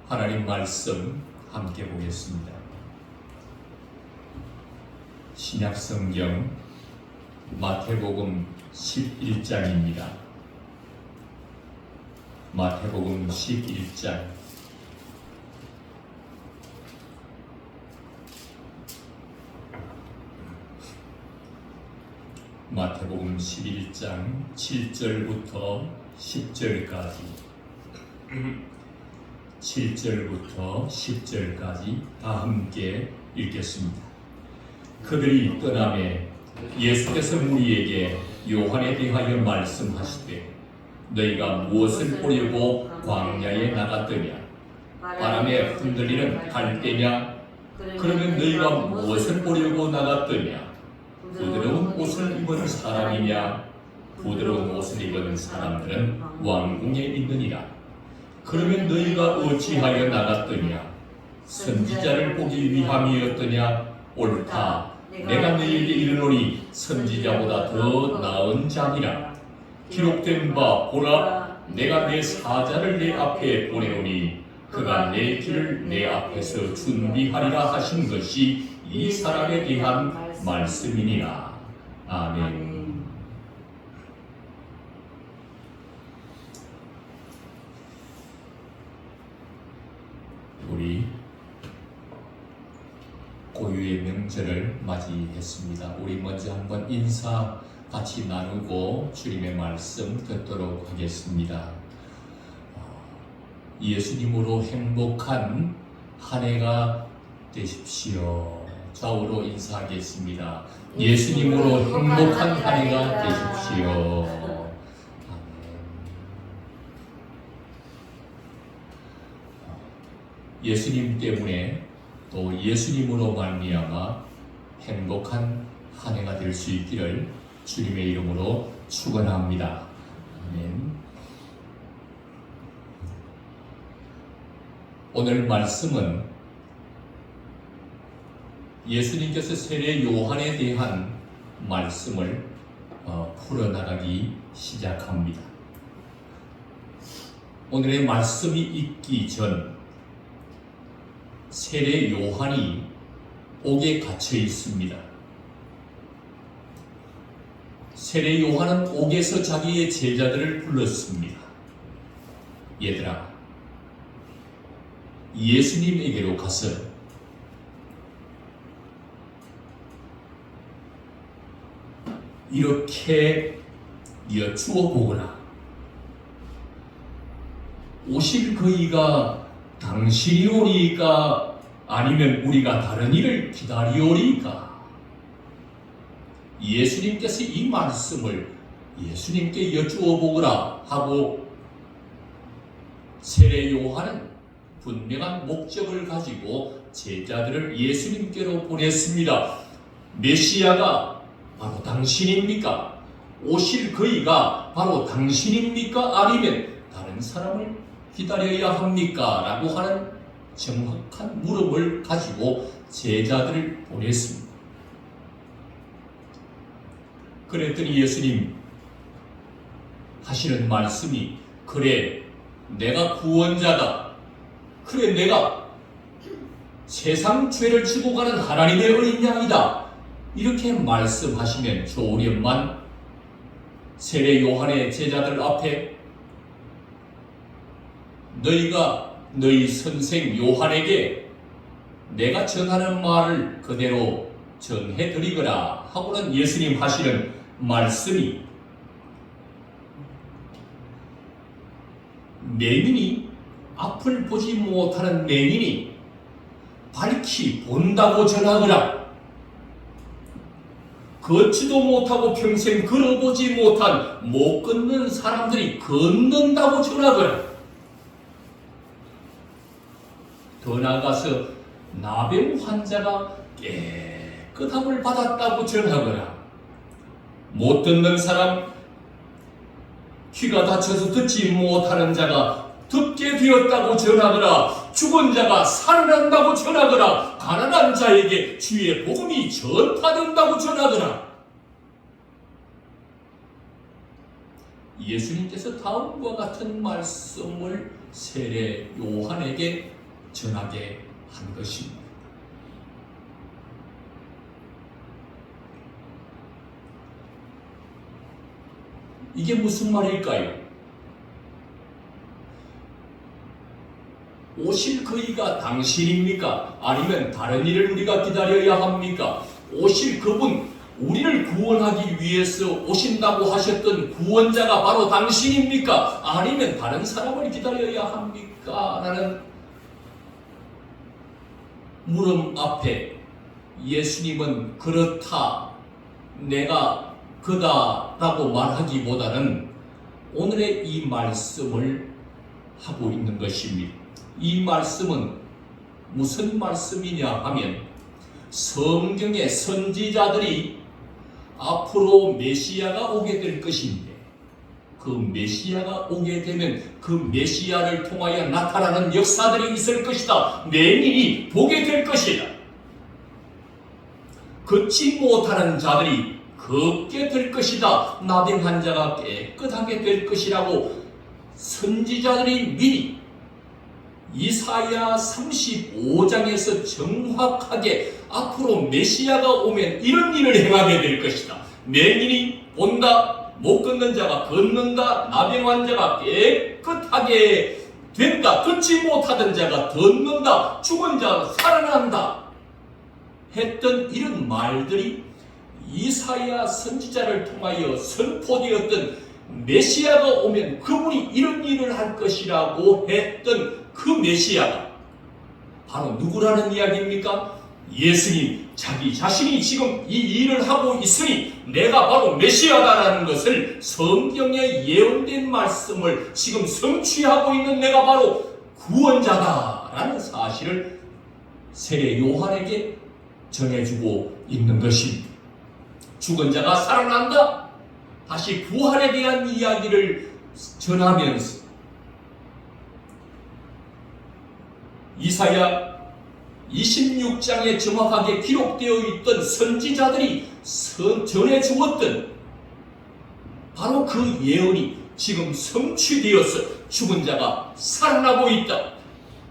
하나님 말씀 함께 보겠습니다. 신약성경 마태복음 11장입니다. 마태복음 11장 마태복음 11장 7절부터 10절까지 7절부터 10절까지 다 함께 읽겠습니다. 그들이 떠나매 예수께서 무리에게 요한에 대하여 말씀하시되 너희가 무엇을 보려고 광야에 나갔더냐? 바람에 흔들리는 갈대냐? 그러면 너희가 무엇을 보려고 나갔더냐? 부드러운 옷을 입은 사람이냐? 부드러운 옷을 입은 사람들은 왕궁에 있느니라. 그러면 너희가 어찌하여 나갔더냐? 선지자를 보기 위함이었더냐? 옳다. 내가 너희에게 이르노니 선지자보다 더 나은 자니라. 기록된 바 보라, 내가 내 사자를 내 앞에 보내오니 그가 내 길을 내 앞에서 준비하리라 하신 것이 이 사람에 대한 말씀이니라. 아멘. 우리 고유의 명절을 맞이했습니다. 우리 먼저 한번 인사 같이 나누고 주님의 말씀 듣도록 하겠습니다. 예수님으로 행복한 한 해가 되십시오. 좌우로 인사하겠습니다. 예수님으로 행복한 한 해가 되십시오. 예수님 때문에 또 예수님으로 말미암아 행복한 한 해가 될 수 있기를 주님의 이름으로 축원합니다. 아멘. 오늘 말씀은 예수님께서 세례 요한에 대한 말씀을 풀어나가기 시작합니다. 오늘의 말씀이 있기 전 세례 요한이 옥에 갇혀 있습니다. 세례 요한은 옥에서 자기의 제자들을 불렀습니다. 얘들아, 예수님에게로 가서 이렇게 여쭈어 보거라. 오실 그이가 당신이 오리이까 아니면 우리가 다른 일을 기다리오리이까? 예수님께서 이 말씀을 예수님께 여쭈어 보거라 하고 세례 요한은 분명한 목적을 가지고 제자들을 예수님께로 보냈습니다. 메시아가 바로 당신입니까? 오실 그이가 바로 당신입니까? 아니면 다른 사람을 기다려야 합니까? 라고 하는 정확한 물음을 가지고 제자들을 보냈습니다. 그랬더니 예수님 하시는 말씀이 그래, 내가 구원자다. 그래, 내가 세상 죄를 지고 가는 하나님의 어린 양이다. 이렇게 말씀하시면 좋으련만 세례 요한의 제자들 앞에 너희가 너희 선생 요한에게 내가 전하는 말을 그대로 전해드리거라 하고는 예수님 하시는 말씀이 맹인이 앞을 보지 못하는 맹인이 밝히 본다고 전하거라. 걷지도 못하고 평생 걸어보지 못한 못 걷는 사람들이 걷는다고 전하거라. 더 나아가서 나병 환자가 깨끗함을 받았다고 전하거라. 못 듣는 사람, 귀가 다쳐서 듣지 못하는 자가 듣게 되었다고 전하거라. 죽은 자가 살아난다고 전하거라. 가난한 자에게 주의 복음이 전파된다고 전하거라. 예수님께서 다음과 같은 말씀을 세례 요한에게 전하게 한 것입니다. 이게 무슨 말일까요? 오실 그이가 당신입니까? 아니면 다른 일을 우리가 기다려야 합니까? 오실 그분, 우리를 구원하기 위해서 오신다고 하셨던 구원자가 바로 당신입니까? 아니면 다른 사람을 기다려야 합니까? 라는 물음 앞에 예수님은 그렇다, 내가 그다 라고 말하기보다는 오늘의 이 말씀을 하고 있는 것입니다. 이 말씀은 무슨 말씀이냐 하면 성경의 선지자들이 앞으로 메시아가 오게 될 것인데 그 메시아가 오게 되면 그 메시아를 통하여 나타나는 역사들이 있을 것이다. 내일이 보게 될 것이다. 걷지 못하는 자들이 걷게 될 것이다. 나병한 자가 깨끗하게 될 것이라고 선지자들이 미리 이사야 35장에서 정확하게 앞으로 메시아가 오면 이런 일을 행하게 될 것이다. 맹인이 본다, 못 걷는 자가 걷는다, 나병한 자가 깨끗하게 된다, 걷지 못하던 자가 걷는다, 죽은 자가 살아난다 했던 이런 말들이 이사야 선지자를 통하여 선포되었던 메시아가 오면 그분이 이런 일을 할 것이라고 했던 그 메시아가 바로 누구라는 이야기입니까? 예수님 자기 자신이 지금 이 일을 하고 있으니 내가 바로 메시아다라는 것을 성경에 예언된 말씀을 지금 성취하고 있는 내가 바로 구원자다라는 사실을 세례 요한에게 전해주고 있는 것입니다. 죽은 자가 살아난다. 다시 부활에 대한 이야기를 전하면서 이사야 26장에 정확하게 기록되어 있던 선지자들이 전해주었던 바로 그 예언이 지금 성취되어서 죽은 자가 살아나고 있다.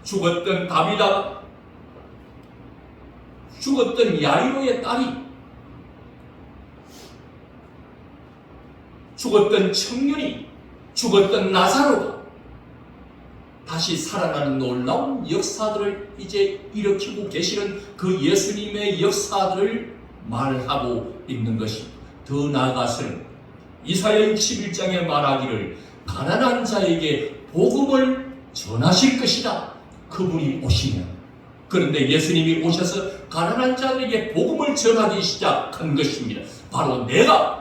죽었던 다비다, 죽었던 야이로의 딸이, 죽었던 청년이, 죽었던 나사로가 다시 살아나는 놀라운 역사들을 이제 일으키고 계시는 그 예수님의 역사들을 말하고 있는 것입니다. 더 나아가서는 이사야 61장에 말하기를 가난한 자에게 복음을 전하실 것이다. 그분이 오시면. 그런데 예수님이 오셔서 가난한 자들에게 복음을 전하기 시작한 것입니다. 바로 내가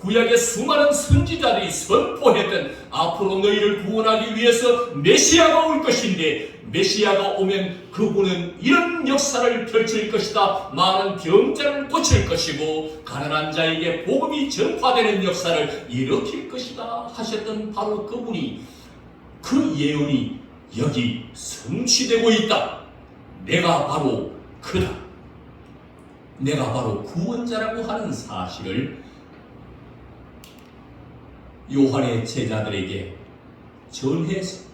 구약의 수많은 선지자들이 선포했던 앞으로 너희를 구원하기 위해서 메시아가 올 것인데 메시아가 오면 그분은 이런 역사를 펼칠 것이다. 많은 병자를 고칠 것이고 가난한 자에게 복음이 전파되는 역사를 일으킬 것이다 하셨던 바로 그분이, 그 예언이 여기 성취되고 있다. 내가 바로 그다. 내가 바로 구원자라고 하는 사실을 요한의 제자들에게 전해서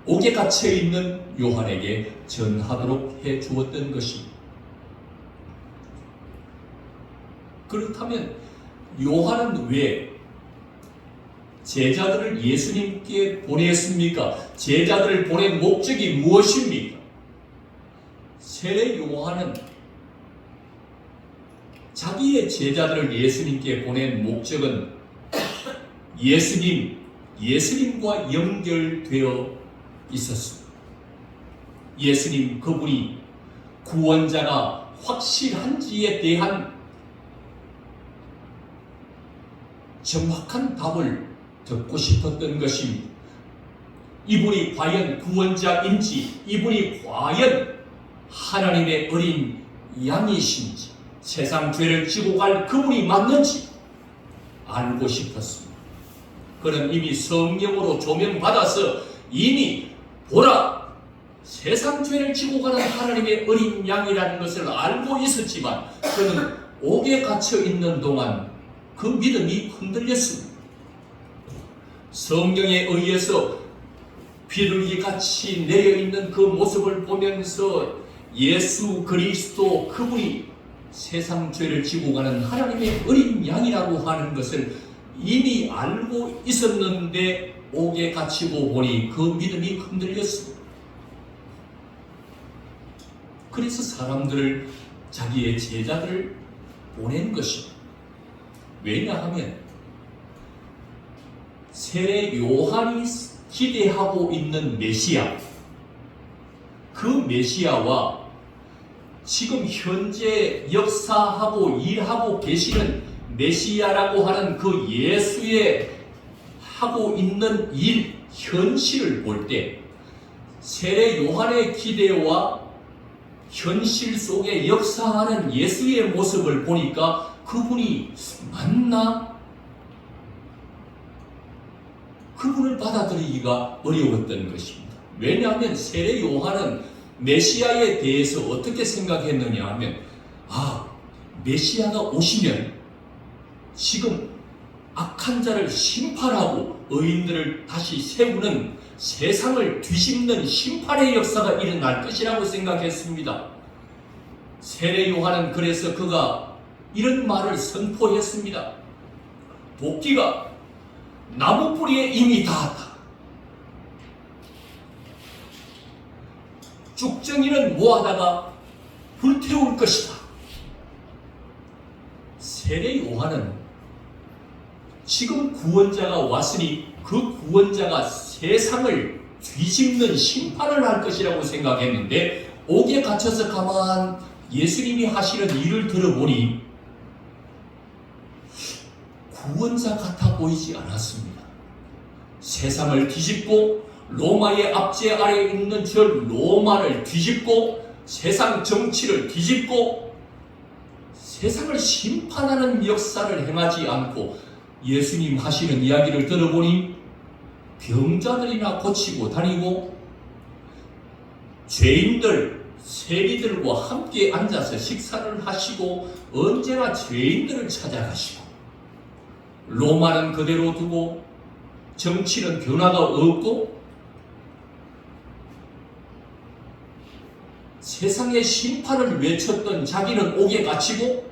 옥에 갇혀있는 요한에게 전하도록 해 주었던 것입니다. 그렇다면 요한은 왜 제자들을 예수님께 보냈습니까? 제자들을 보낸 목적이 무엇입니까? 세례 요한은 자기의 제자들을 예수님께 보낸 목적은 예수님과 연결되어 있었습니다. 예수님 그분이 구원자가 확실한지에 대한 정확한 답을 듣고 싶었던 것입니다. 이분이 과연 구원자인지, 이분이 과연 하나님의 어린 양이신지, 세상 죄를 지고 갈 그분이 맞는지 알고 싶었습니다. 그는 이미 성령으로 조명받아서 이미 보라, 세상 죄를 지고 가는 하나님의 어린 양이라는 것을 알고 있었지만 그는 옥에 갇혀 있는 동안 그 믿음이 흔들렸습니다. 성령에 의해서 비둘기 같이 내려있는 그 모습을 보면서 예수 그리스도 그분이 세상 죄를 지고 가는 하나님의 어린 양이라고 하는 것을 이미 알고 있었는데 옥에 갇히고 보니 그 믿음이 흔들렸습니다. 그래서 사람들을, 자기의 제자들을 보낸 것입니다. 왜냐하면 세례 요한이 기대하고 있는 메시아, 그 메시아와 지금 현재 역사하고 일하고 계시는 메시아라고 하는 그 예수의 하고 있는 일, 현실을 볼 때 세례 요한의 기대와 현실 속에 역사하는 예수의 모습을 보니까 그분이 맞나? 그분을 받아들이기가 어려웠던 것입니다. 왜냐하면 세례 요한은 메시아에 대해서 어떻게 생각했느냐 하면, 메시아가 오시면 지금 악한 자를 심판하고 의인들을 다시 세우는, 세상을 뒤집는 심판의 역사가 일어날 것이라고 생각했습니다. 세례 요한은 그래서 그가 이런 말을 선포했습니다. 도끼가 나무 뿌리에 이미 닿았다. 쭉정이는 모아다가 불태울 것이다. 세례 요한은 지금 구원자가 왔으니 그 구원자가 세상을 뒤집는 심판을 할 것이라고 생각했는데, 옥에 갇혀서 가만 예수님이 하시는 일을 들어보니 구원자 같아 보이지 않았습니다. 세상을 뒤집고 로마의 압제 아래에 있는 저 로마를 뒤집고 세상 정치를 뒤집고 세상을 심판하는 역사를 행하지 않고 예수님 하시는 이야기를 들어보니 병자들이나 고치고 다니고 죄인들, 세리들과 함께 앉아서 식사를 하시고 언제나 죄인들을 찾아가시고 로마는 그대로 두고 정치는 변화가 없고 세상의 심판을 외쳤던 자기는 옥에 갇히고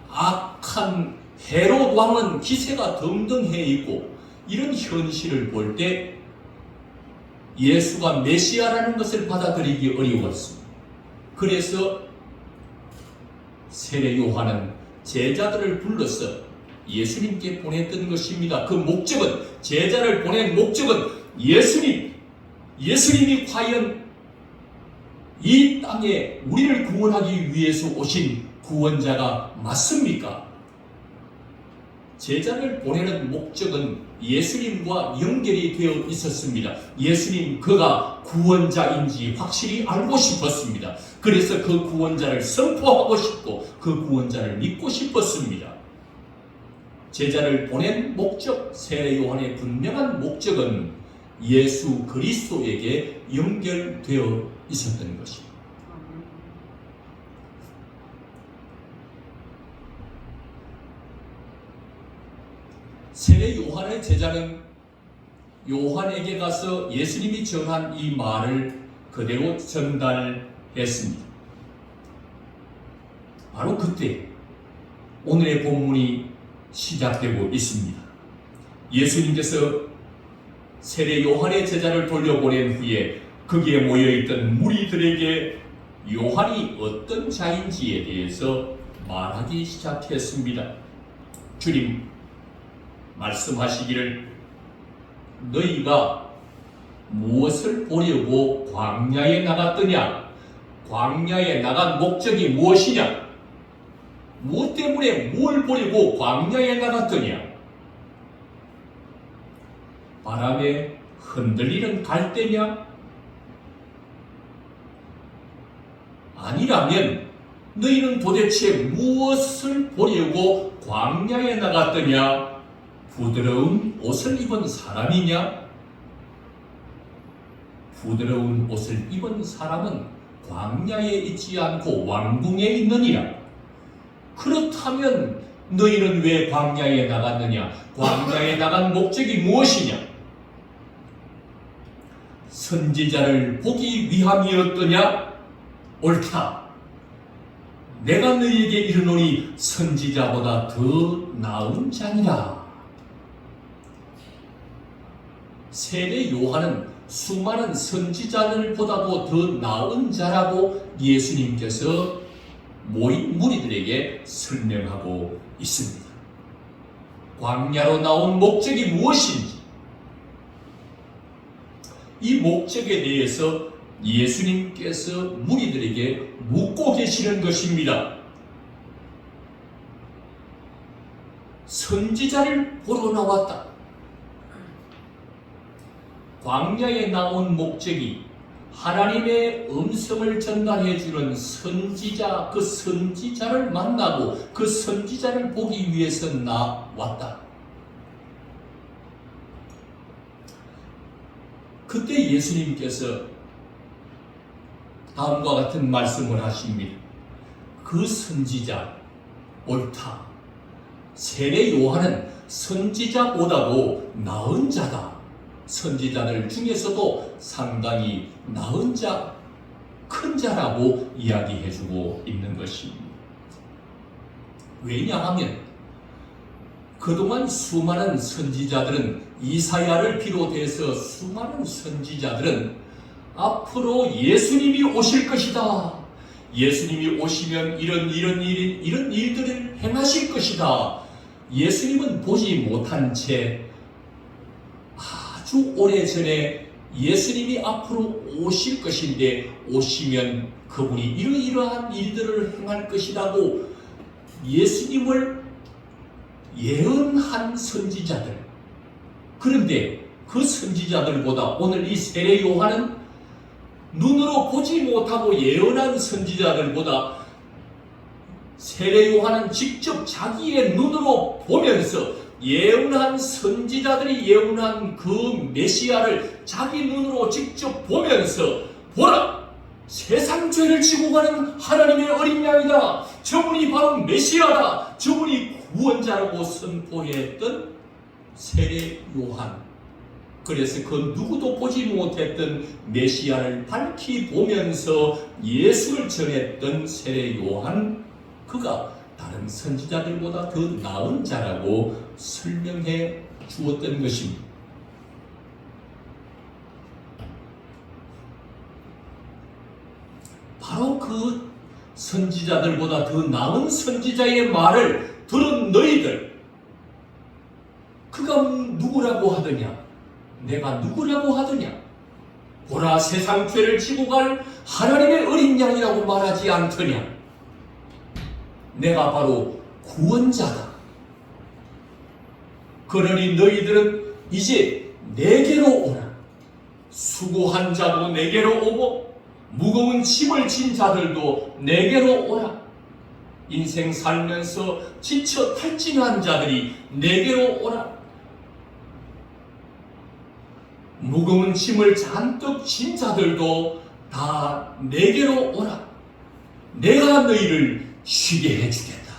악한 헤롯 왕은 기세가 등등해 있고, 이런 현실을 볼 때 예수가 메시아라는 것을 받아들이기 어려웠습니다. 그래서 세례 요한은 제자들을 불러서 예수님께 보냈던 것입니다. 그 목적은, 제자를 보낸 목적은 예수님이 과연 이 땅에 우리를 구원하기 위해서 오신 구원자가 맞습니까? 제자를 보내는 목적은 예수님과 연결이 되어 있었습니다. 예수님 그가 구원자인지 확실히 알고 싶었습니다. 그래서 그 구원자를 선포하고 싶고 그 구원자를 믿고 싶었습니다. 제자를 보낸 목적, 세례 요한의 분명한 목적은 예수 그리스도에게 연결되어 있었던 것입니다. 세례 요한의 제자는 요한에게 가서 예수님이 전한 이 말을 그대로 전달했습니다. 바로 그때 오늘의 본문이 시작되고 있습니다. 예수님께서 세례 요한의 제자를 돌려보낸 후에 거기에 모여있던 무리들에게 요한이 어떤 자인지에 대해서 말하기 시작했습니다. 주님 말씀하시기를 너희가 무엇을 보려고 광야에 나갔더냐? 광야에 나간 목적이 무엇이냐? 무엇 때문에 뭘 보려고 광야에 나갔더냐? 바람에 흔들리는 갈대냐? 아니라면 너희는 도대체 무엇을 보려고 광야에 나갔더냐? 부드러운 옷을 입은 사람이냐? 부드러운 옷을 입은 사람은 광야에 있지 않고 왕궁에 있느니라. 그렇다면 너희는 왜 광야에 나갔느냐? 광야에 나간 목적이 무엇이냐? 선지자를 보기 위함이었더냐? 옳다. 내가 너희에게 이르노니 선지자보다 더 나은 자니라. 세례 요한은 수많은 선지자들보다도 더 나은 자라고 예수님께서 모인 무리들에게 설명하고 있습니다. 광야로 나온 목적이 무엇인지, 이 목적에 대해서 예수님께서 무리들에게 묻고 계시는 것입니다. 선지자를 보러 나왔다. 광야에 나온 목적이 하나님의 음성을 전달해 주는 선지자, 그 선지자를 만나고 그 선지자를 보기 위해서 나왔다. 그때 예수님께서 다음과 같은 말씀을 하십니다. 그 선지자 옳다. 세례 요한은 선지자보다도 나은 자다. 선지자들 중에서도 상당히 나은 자, 큰 자라고 이야기해주고 있는 것입니다. 왜냐하면 그동안 수많은 선지자들은, 이사야를 비롯해서 수많은 선지자들은 앞으로 예수님이 오실 것이다. 예수님이 오시면 이런 일들을 행하실 것이다. 예수님은 보지 못한 채 아주 오래전에 예수님이 앞으로 오실 것인데, 오시면 그분이 이러이러한 일들을 행할 것이라고 예수님을 예언한 선지자들. 그런데 그 선지자들보다 오늘 이 세례 요한은 눈으로 보지 못하고 예언한 선지자들보다 세례 요한은 직접 자기의 눈으로 보면서 예언한 선지자들이 예언한 그 메시아를 자기 눈으로 직접 보면서, 보라! 세상 죄를 지고 가는 하나님의 어린 양이다. 저분이 바로 메시아다. 저분이 구원자라고 선포했던 세례 요한. 그래서 그 누구도 보지 못했던 메시아를 밝히 보면서 예수를 전했던 세례 요한, 그가 다른 선지자들보다 더 나은 자라고 설명해 주었던 것입니다. 바로 그 선지자들보다 더 나은 선지자의 말을 들은 너희들, 그가 누구라고 하더냐? 내가 누구라고 하더냐? 보라, 세상 죄를 지고 갈 하나님의 어린 양이라고 말하지 않더냐? 내가 바로 구원자다. 그러니 너희들은 이제 내게로 오라. 수고한 자도 내게로 오고 무거운 짐을 진 자들도 내게로 오라. 인생 살면서 지쳐 탈진한 자들이 내게로 오라. 무거운 짐을 잔뜩 진 자들도 다 내게로 오라. 내가 너희를 쉬게 해주겠다.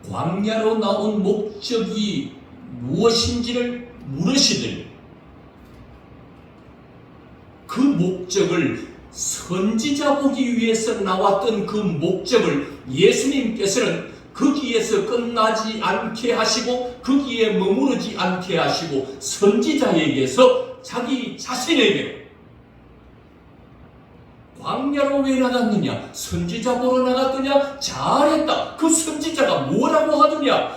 광야로 나온 목적이 무엇인지를 물으시더니 그 목적을, 선지자 보기 위해서 나왔던 그 목적을 예수님께서는 거기에서 끝나지 않게 하시고 거기에 머무르지 않게 하시고 선지자에게서 자기 자신에게, 광야로 왜 나갔느냐? 선지자 보러 나갔더냐? 잘했다. 그 선지자가 뭐라고 하더냐?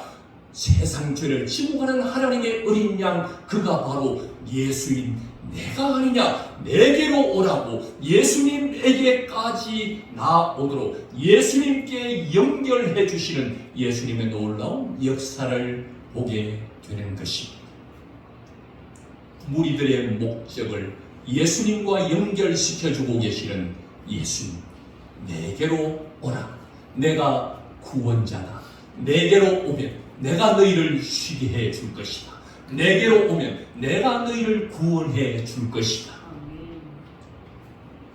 세상 죄를 지고 가는 하나님의 어린 양, 그가 바로 예수인 내가 아니냐? 내게로 오라고 예수님에게까지 나오도록 예수님께 연결해 주시는 예수님의 놀라운 역사를 보게 되는 것입니다. 무리들의 목적을 예수님과 연결시켜주고 계시는 예수님, 내게로 오라. 내가 구원자다. 내게로 오면 내가 너희를 쉬게 해 줄 것이다. 내게로 오면 내가 너희를 구원해 줄 것이다.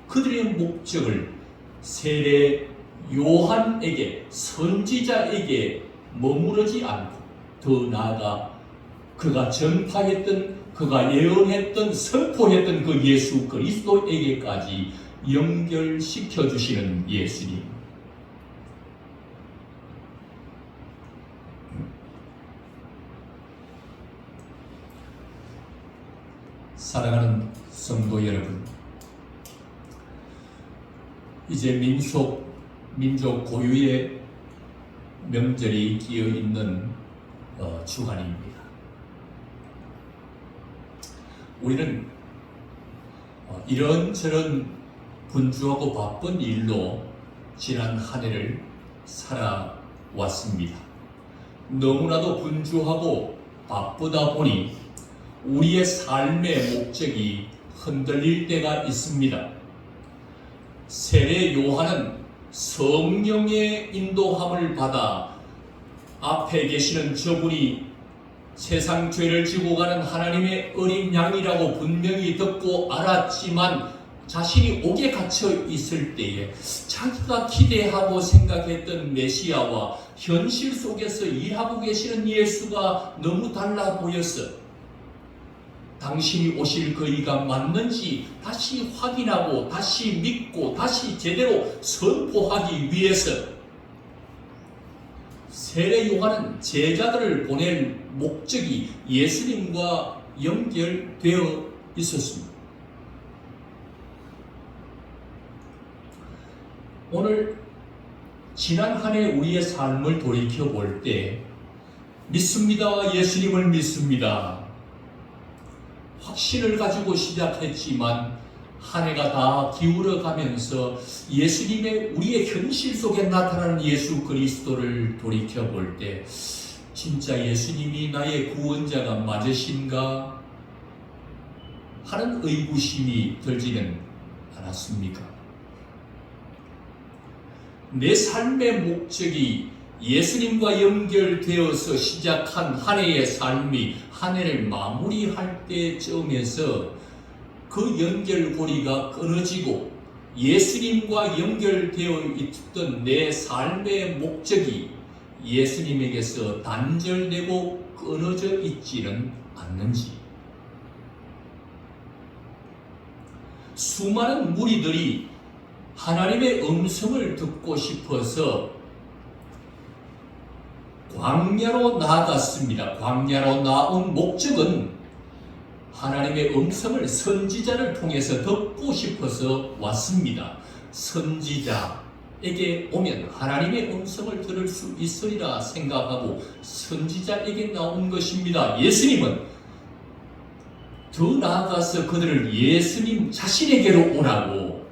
그들의 목적을 세례 요한에게, 선지자에게 머무르지 않고 더 나아가 그가 전파했던, 그가 예언했던, 선포했던 그 예수 그리스도에게까지 연결시켜 주시는 예수님. 사랑하는 성도 여러분, 이제 민족 고유의 명절이 끼어 있는 주간입니다. 우리는 이런저런 분주하고 바쁜 일로 지난 한 해를 살아왔습니다. 너무나도 분주하고 바쁘다 보니 우리의 삶의 목적이 흔들릴 때가 있습니다. 세례 요한은 성령의 인도함을 받아 앞에 계시는 저분이 세상 죄를 지고 가는 하나님의 어린 양이라고 분명히 듣고 알았지만 자신이 옥에 갇혀 있을 때에 자기가 기대하고 생각했던 메시아와 현실 속에서 일하고 계시는 예수가 너무 달라 보였어. 당신이 오실 거리가 맞는지 다시 확인하고 다시 믿고 다시 제대로 선포하기 위해서 세례 요한은 제자들을 보낼 목적이 예수님과 연결되어 있었습니다. 오늘 지난 한 해 우리의 삶을 돌이켜 볼 때 믿습니다. 예수님을 믿습니다. 확신을 가지고 시작했지만 한 해가 다 기울어 가면서 예수님의 우리의 현실 속에 나타나는 예수 그리스도를 돌이켜 볼 때 진짜 예수님이 나의 구원자가 맞으신가 하는 의구심이 들지는 않았습니까? 내 삶의 목적이 예수님과 연결되어서 시작한 한 해의 삶이 한 해를 마무리할 때쯤에서 그 연결고리가 끊어지고 예수님과 연결되어 있던 내 삶의 목적이 예수님에게서 단절되고 끊어져 있지는 않는지, 수많은 무리들이 하나님의 음성을 듣고 싶어서 광야로 나아갔습니다. 광야로 나온 목적은 하나님의 음성을 선지자를 통해서 듣고 싶어서 왔습니다. 선지자에게 오면 하나님의 음성을 들을 수 있으리라 생각하고 선지자에게 나온 것입니다. 예수님은 더 나아가서 그들을 예수님 자신에게로 오라고,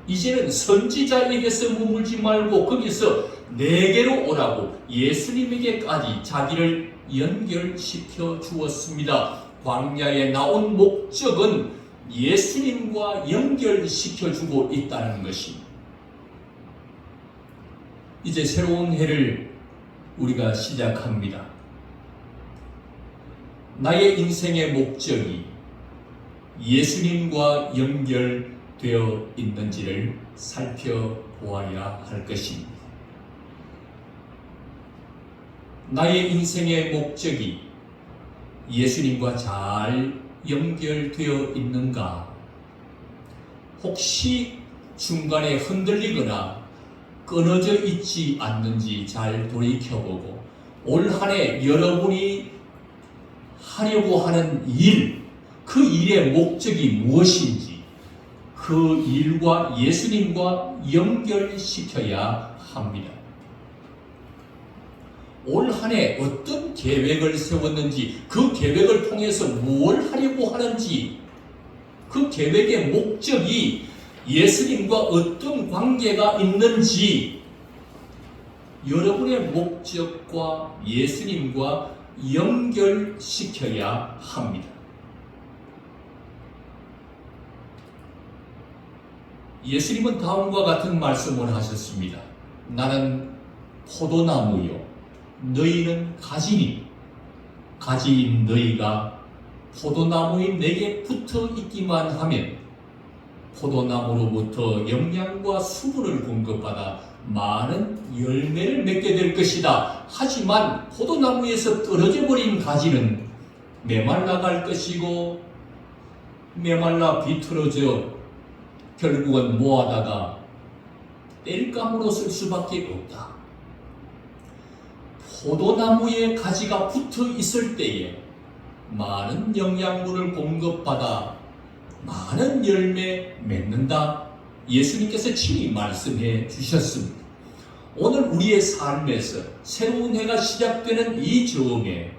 이제는 선지자에게서 머물지 말고 거기서 내게로 오라고 예수님에게까지 자기를 연결시켜 주었습니다. 광야에 나온 목적은 예수님과 연결시켜 주고 있다는 것입니다. 이제 새로운 해를 우리가 시작합니다. 나의 인생의 목적이 예수님과 연결되어 있는지를 살펴보아야 할 것입니다. 나의 인생의 목적이 예수님과 잘 연결되어 있는가? 혹시 중간에 흔들리거나 끊어져 있지 않는지 잘 돌이켜보고 올 한 해 여러분이 하려고 하는 일, 그 일의 목적이 무엇인지 그 일과 예수님과 연결시켜야 합니다. 올 한 해 어떤 계획을 세웠는지, 그 계획을 통해서 무엇을 하려고 하는지, 그 계획의 목적이 예수님과 어떤 관계가 있는지 여러분의 목적과 예수님과 연결시켜야 합니다. 예수님은 다음과 같은 말씀을 하셨습니다. 나는 포도나무요, 너희는 가지니 가지인 너희가 포도나무인 내게 붙어 있기만 하면 포도나무로부터 영양과 수분을 공급받아 많은 열매를 맺게 될 것이다. 하지만 포도나무에서 떨어져 버린 가지는 메말라 갈 것이고 메말라 비틀어져 결국은 모아다가 땔감으로 쓸 수밖에 없다. 포도나무에 가지가 붙어 있을 때에 많은 영양분을 공급받아 많은 열매 맺는다. 예수님께서 친히 말씀해 주셨습니다. 오늘 우리의 삶에서 새로운 해가 시작되는 이 즈음에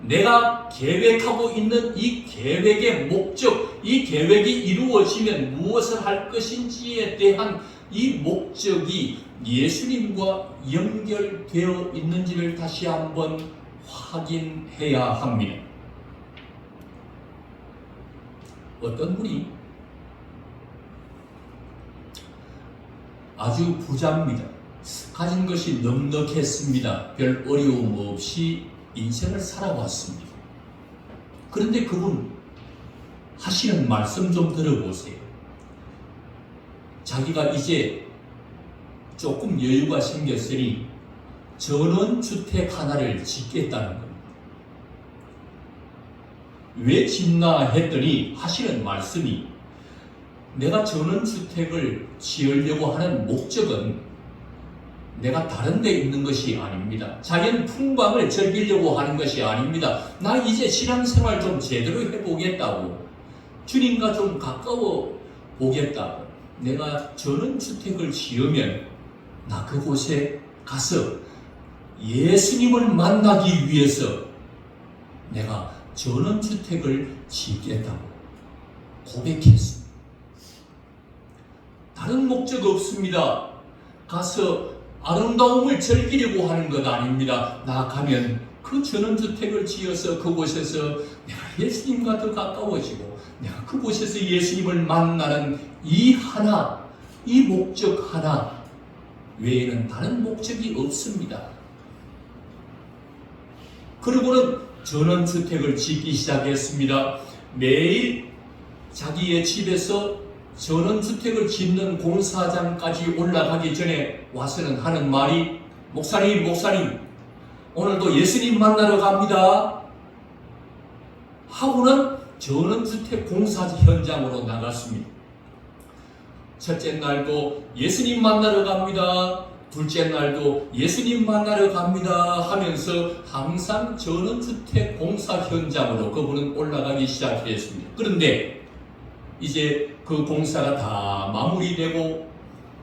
내가 계획하고 있는 이 계획의 목적, 이 계획이 이루어지면 무엇을 할 것인지에 대한 이 목적이 예수님과 연결되어 있는지를 다시 한번 확인해야 합니다. 어떤 분이 아주 부자입니다. 가진 것이 넉넉했습니다. 별 어려움 없이 인생을 살아왔습니다. 그런데 그분 하시는 말씀 좀 들어보세요. 자기가 이제 조금 여유가 생겼으니 전원주택 하나를 짓겠다는 겁니다. 왜 짓나 했더니 하시는 말씀이 내가 전원주택을 지으려고 하는 목적은 내가 다른 데 있는 것이 아닙니다. 자연 풍광을 즐기려고 하는 것이 아닙니다. 나 이제 신앙생활 좀 제대로 해보겠다고, 주님과 좀 가까워 보겠다고, 내가 전원주택을 지으면 나 그곳에 가서 예수님을 만나기 위해서 내가 전원주택을 짓겠다고 고백했습니다. 다른 목적 없습니다. 가서 아름다움을 즐기려고 하는 것 아닙니다. 나가면 그 전원주택을 지어서 그곳에서 내가 예수님과 더 가까워지고 내가 그곳에서 예수님을 만나는 이 하나, 이 목적 하나 외에는 다른 목적이 없습니다. 그리고는 전원주택을 짓기 시작했습니다. 매일 자기의 집에서 전원주택을 짓는 공사장까지 올라가기 전에 와서는 하는 말이 목사님 오늘도 예수님 만나러 갑니다 하고는 전원주택 공사 현장으로 나갔습니다. 첫째 날도 예수님 만나러 갑니다. 둘째 날도 예수님 만나러 갑니다 하면서 항상 전원주택 공사 현장으로 그분은 올라가기 시작했습니다. 그런데 이제 그 공사가 다 마무리되고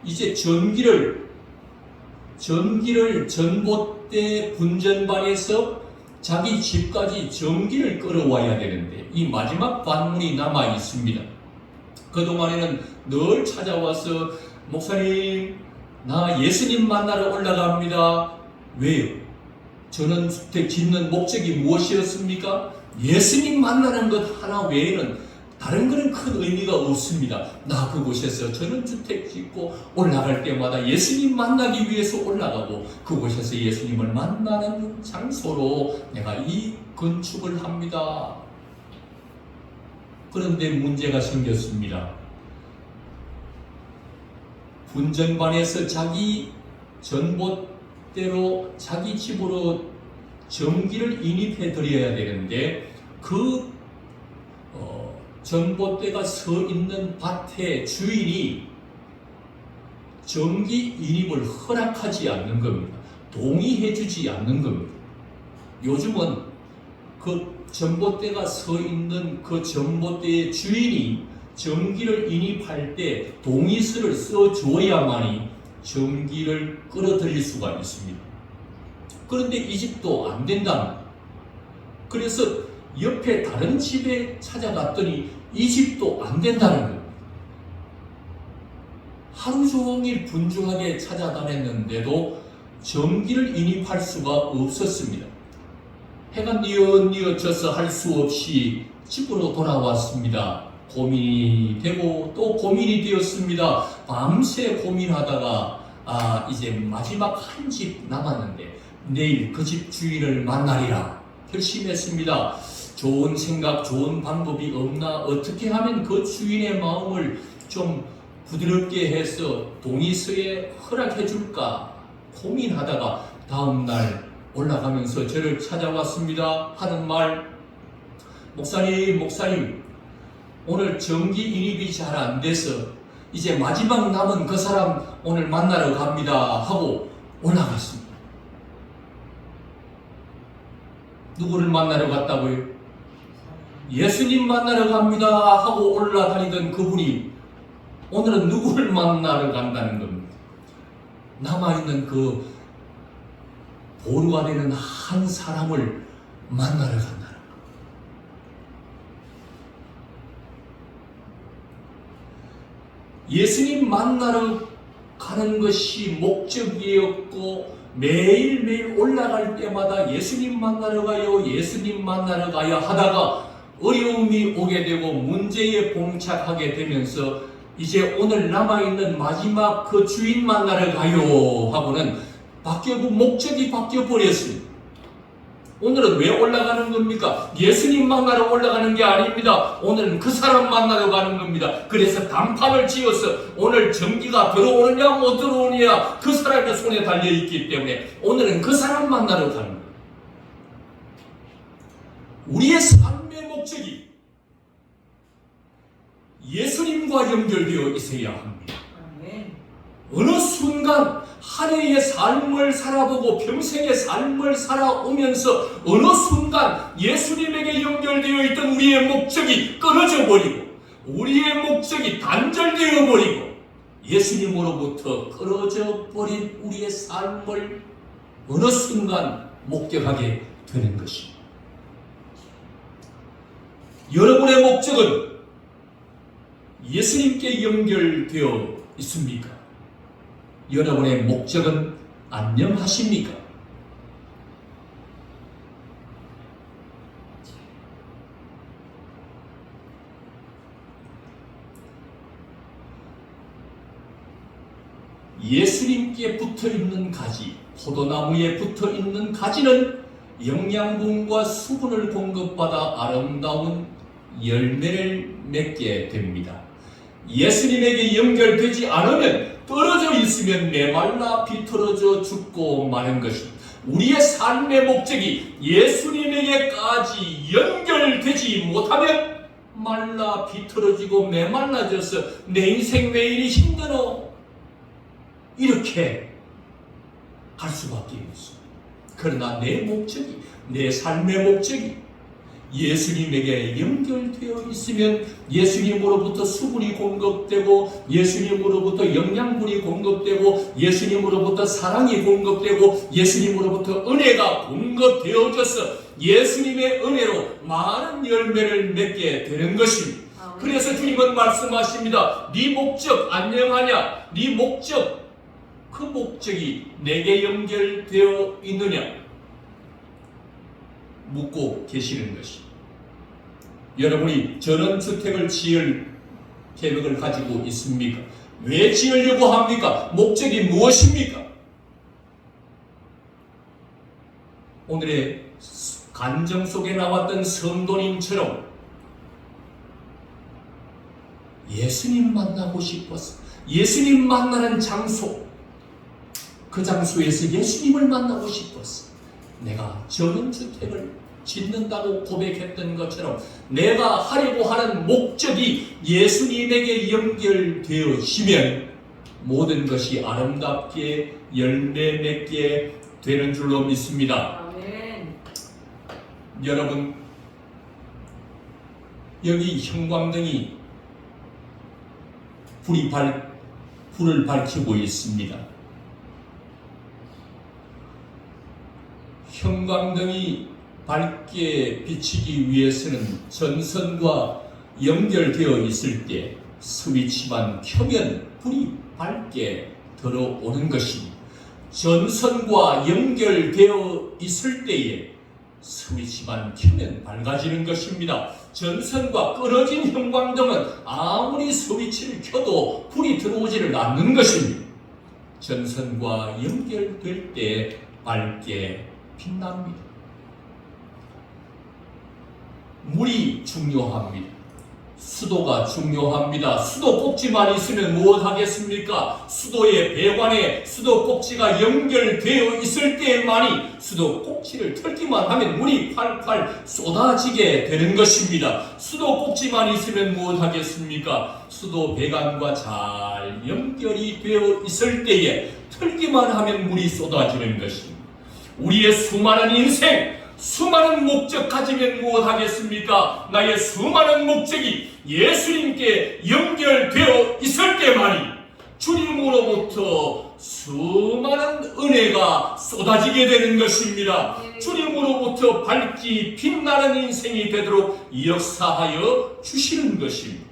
이제 전기를 전봇대 분전반에서 자기 집까지 전기를 끌어와야 되는데 이 마지막 관문이 남아 있습니다. 그동안에는 늘 찾아와서 목사님 나 예수님 만나러 올라갑니다. 왜요? 전원주택 짓는 목적이 무엇이었습니까? 예수님 만나는 것 하나 외에는 다른 것은 큰 의미가 없습니다. 나 그곳에서 전원주택 짓고 올라갈 때마다 예수님 만나기 위해서 올라가고 그곳에서 예수님을 만나는 장소로 내가 이 건축을 합니다. 그런데 문제가 생겼습니다. 분전반에서 자기 전봇대로 자기 집으로 전기를 인입해 드려야 되는데 그 전봇대가 서 있는 밭의 주인이 전기 인입을 허락하지 않는 겁니다. 동의해 주지 않는 겁니다. 요즘은 그 전봇대가 서 있는 그 전봇대의 주인이 전기를 인입할 때 동의서를 써줘야만이 전기를 끌어들일 수가 있습니다. 그런데 이 집도 안 된다. 그래서 옆에 다른 집에 찾아갔더니 이 집도 안 된다는 거예요. 하루 종일 분주하게 찾아다녔는데도 전기를 인입할 수가 없었습니다. 해가 뉘어져서 할 수 없이 집으로 돌아왔습니다. 고민이 되고 또 고민이 되었습니다. 밤새 고민하다가 이제 마지막 한 집 남았는데 내일 그 집 주인을 만나리라 결심했습니다. 좋은 생각, 좋은 방법이 없나? 어떻게 하면 그 주인의 마음을 좀 부드럽게 해서 동의서에 허락해 줄까 고민하다가 다음날 올라가면서 저를 찾아왔습니다. 하는 말, 목사님, 오늘 정기 인입이 잘 안 돼서 이제 마지막 남은 그 사람 오늘 만나러 갑니다 하고 올라갔습니다. 누구를 만나러 갔다고요? 예수님 만나러 갑니다 하고 올라다니던 그분이 오늘은 누구를 만나러 간다는 겁니다. 남아있는 그 보루가 되는 한 사람을 만나러 간다는 겁니다. 예수님 만나러 가는 것이 목적이었고 매일매일 올라갈 때마다 예수님 만나러 가야 하다가 어려움이 오게 되고 문제에 봉착하게 되면서 이제 오늘 남아있는 마지막 그 주인 만나러 가요 하고는 목적이 바뀌어버렸습니다. 오늘은 왜 올라가는 겁니까? 예수님 만나러 올라가는 게 아닙니다. 오늘은 그 사람 만나러 가는 겁니다. 그래서 단판을 지어서 오늘 전기가 들어오느냐 못 들어오느냐 그 사람의 손에 달려있기 때문에 오늘은 그 사람 만나러 가는 거예요. 우리의 삶의 목적이 예수님과 연결되어 있어야 합니다. 어느 순간 한 해의 삶을 살아보고 평생의 삶을 살아오면서 어느 순간 예수님에게 연결되어 있던 우리의 목적이 끊어져 버리고 우리의 목적이 단절되어 버리고 예수님으로부터 끊어져 버린 우리의 삶을 어느 순간 목격하게 되는 것입니다. 여러분의 목적은 예수님께 연결되어 있습니까? 여러분의 목적은 안녕하십니까? 예수님께 붙어있는 가지, 포도나무에 붙어있는 가지는 영양분과 수분을 공급받아 아름다운 열매를 맺게 됩니다. 예수님에게 연결되지 않으면 떨어져 있으면 메말라 비틀어져 죽고 마는 것입니다. 우리의 삶의 목적이 예수님에게까지 연결되지 못하면 말라 비틀어지고 메말라져서 내 인생 왜 이리 힘드노? 이렇게 갈 수밖에 없습니다. 그러나 내 목적이, 내 삶의 목적이 예수님에게 연결되어 있으면 예수님으로부터 수분이 공급되고 예수님으로부터 영양분이 공급되고 예수님으로부터 사랑이 공급되고 예수님으로부터 은혜가 공급되어져서 예수님의 은혜로 많은 열매를 맺게 되는 것입니다. 그래서 주님은 말씀하십니다. 네 목적 안녕하냐? 네 목적, 그 목적이 내게 연결되어 있느냐? 묻고 계시는 것이. 여러분이 전원주택을 지을 계획을 가지고 있습니까? 왜 지으려고 합니까? 목적이 무엇입니까? 오늘의 간증 속에 나왔던 성도님처럼 예수님 만나고 싶어서 예수님 만나는 장소, 그 장소에서 예수님을 만나고 싶어서 내가 전원주택을 짓는다고 고백했던 것처럼 내가 하려고 하는 목적이 예수님에게 연결되어지면 모든 것이 아름답게 열매 맺게 되는 줄로 믿습니다. 아멘. 여러분, 여기 형광등이 불을 밝히고 있습니다. 형광등이 밝게 비치기 위해서는 전선과 연결되어 있을 때 스위치만 켜면 불이 밝게 들어오는 것입니다. 전선과 연결되어 있을 때에 스위치만 켜면 밝아지는 것입니다. 전선과 끊어진 형광등은 아무리 스위치를 켜도 불이 들어오지를 않는 것입니다. 전선과 연결될 때 밝게 빛납니다. 물이 중요합니다. 수도가 중요합니다. 수도 꼭지만 있으면 무엇하겠습니까? 수도의 배관에 수도 꼭지가 연결되어 있을 때만이 수도 꼭지를 털기만 하면 물이 활활 쏟아지게 되는 것입니다. 수도 꼭지만 있으면 무엇하겠습니까? 수도 배관과 잘 연결이 되어 있을 때에 털기만 하면 물이 쏟아지는 것입니다. 우리의 수많은 인생, 수많은 목적 가지면 무엇하겠습니까? 나의 수많은 목적이 예수님께 연결되어 있을 때만이 주님으로부터 수많은 은혜가 쏟아지게 되는 것입니다. 주님으로부터 밝기 빛나는 인생이 되도록 역사하여 주시는 것입니다.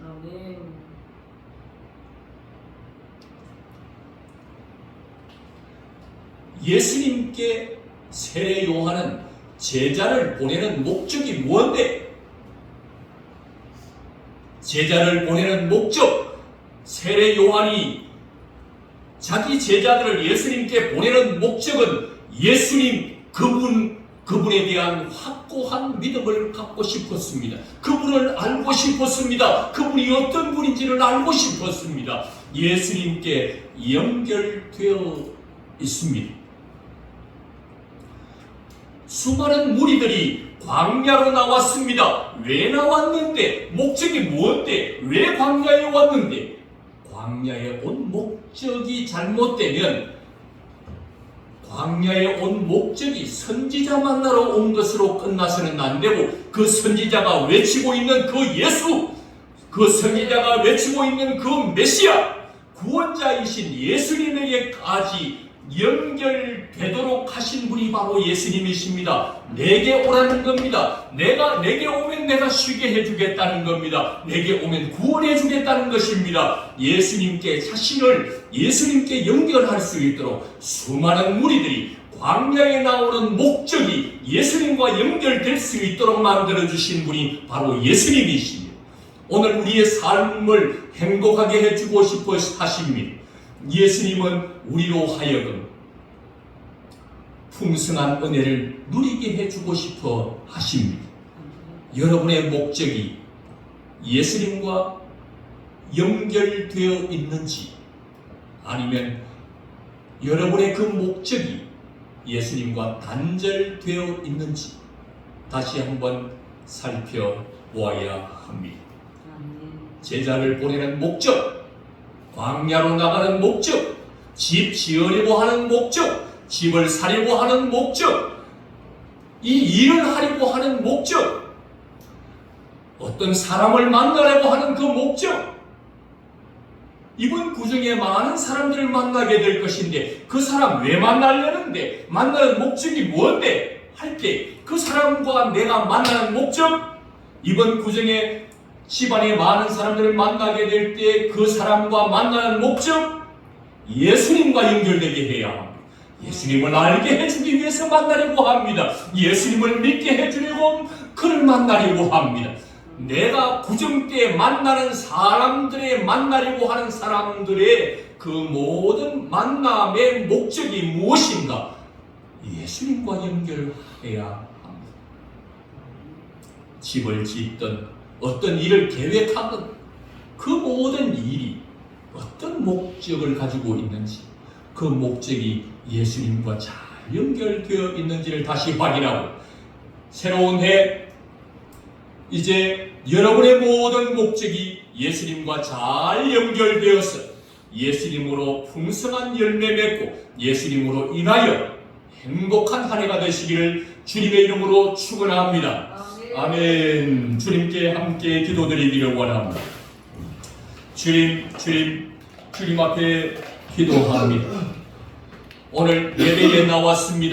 예수님께 세례 요한은 제자를 보내는 목적이 뭔데? 제자를 보내는 목적, 세례 요한이 자기 제자들을 예수님께 보내는 목적은 예수님 그분에 대한 확고한 믿음을 갖고 싶었습니다. 그분을 알고 싶었습니다. 그분이 어떤 분인지를 알고 싶었습니다. 예수님께 연결되어 있습니다. 수많은 무리들이 광야로 나왔습니다. 왜 나왔는데? 목적이 뭔데? 왜 광야에 왔는데? 광야에 온 목적이 잘못되면 광야에 온 목적이 선지자 만나러 온 것으로 끝나서는 안 되고 그 선지자가 외치고 있는 그 예수, 그 선지자가 외치고 있는 그 메시아, 구원자이신 예수님에게까지 연결되도록 하신 분이 바로 예수님이십니다. 내게 오라는 겁니다. 내게 오면 내가 쉬게 해주겠다는 겁니다. 내게 오면 구원해 주겠다는 것입니다. 예수님께 자신을 예수님께 연결할 수 있도록 수많은 무리들이 광야에 나오는 목적이 예수님과 연결될 수 있도록 만들어주신 분이 바로 예수님이십니다. 오늘 우리의 삶을 행복하게 해주고 싶어 하십니다. 예수님은 우리로 하여금 풍성한 은혜를 누리게 해주고 싶어 하십니다. 여러분의 목적이 예수님과 연결되어 있는지 아니면 여러분의 그 목적이 예수님과 단절되어 있는지 다시 한번 살펴보아야 합니다. 제자를 보내는 목적, 광야로 나가는 목적, 집 지으려고 하는 목적, 집을 사려고 하는 목적, 이 일을 하려고 하는 목적, 어떤 사람을 만나려고 하는 그 목적, 이번 구중에 많은 사람들을 만나게 될 것인데 그 사람 왜 만나려는데? 만나는 목적이 뭔데? 할 때 그 사람과 내가 만나는 목적, 이번 구중에 집안에 많은 사람들을 만나게 될 때 그 사람과 만나는 목적, 예수님과 연결되게 해야 합니다. 예수님을 알게 해주기 위해서 만나려고 합니다. 예수님을 믿게 해주려고 그를 만나려고 합니다. 내가 구정 때 만나는 사람들의 만나려고 하는 사람들의 그 모든 만남의 목적이 무엇인가? 예수님과 연결해야 합니다. 집을 짓든 어떤 일을 계획하든 그 모든 일이 어떤 목적을 가지고 있는지 그 목적이 예수님과 잘 연결되어 있는지를 다시 확인하고 새로운 해 이제 여러분의 모든 목적이 예수님과 잘 연결되어서 예수님으로 풍성한 열매 맺고 예수님으로 인하여 행복한 한 해가 되시기를 주님의 이름으로 축원합니다. 아멘. 주님께 함께 기도드리기를 원합니다. 주님 앞에 기도합니다. 오늘 예배에 나왔습니다.